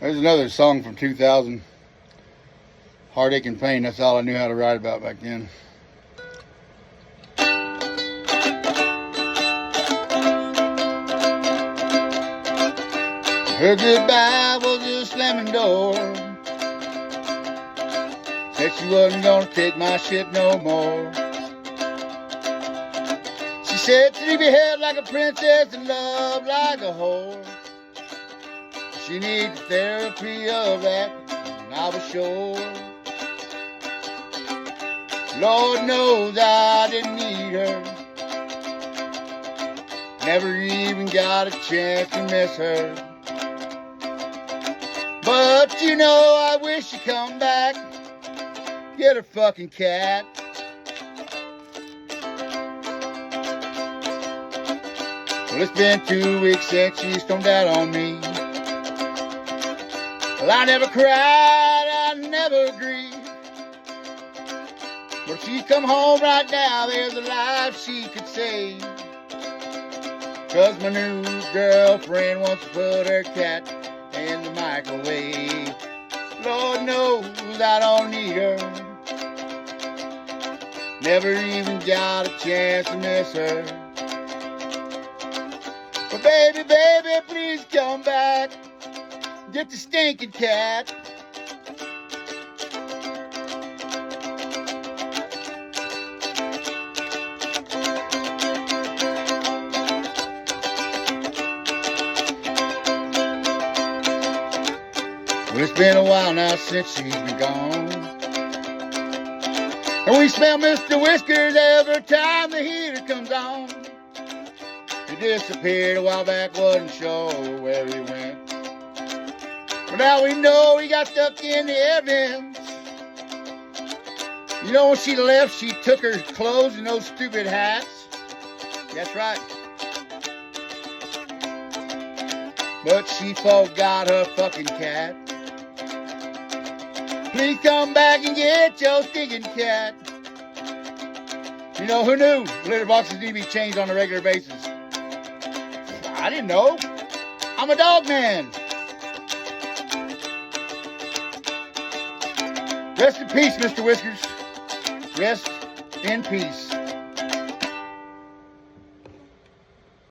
There's another song from 2000. Heartache and Pain. That's all I knew how to write about back then. Her goodbye was a slamming door. Said she wasn't gonna take my shit no more. She said to be held like a princess and loved like a whore. She needed therapy of that, and I was sure. Lord knows I didn't need her. Never even got a chance to miss her. But you know, I wish she'd come back. Get her fucking cat. Well, it's been 2 weeks since she stormed out on me. Well, I never cried, I never grieved. But if she come home right now, there's a life she could save. 'Cause my new girlfriend wants to put her cat in the microwave. Lord knows I don't need her. Never even got a chance to miss her. But baby, baby, please come back. Get the stinking cat. Well, it's been a while now since she's been gone. And we smell Mr. Whiskers every time the heater comes on. He disappeared a while back, wasn't sure where he went. But now we know he got stuck in the evidence. You know, when she left, she took her clothes and those stupid hats. That's right. But she forgot her fucking cat. Please come back and get your stinking cat. You know, who knew litter boxes need to be changed on a regular basis? I didn't know. I'm a dog man. Rest in peace, Mr. Whiskers. Rest in peace.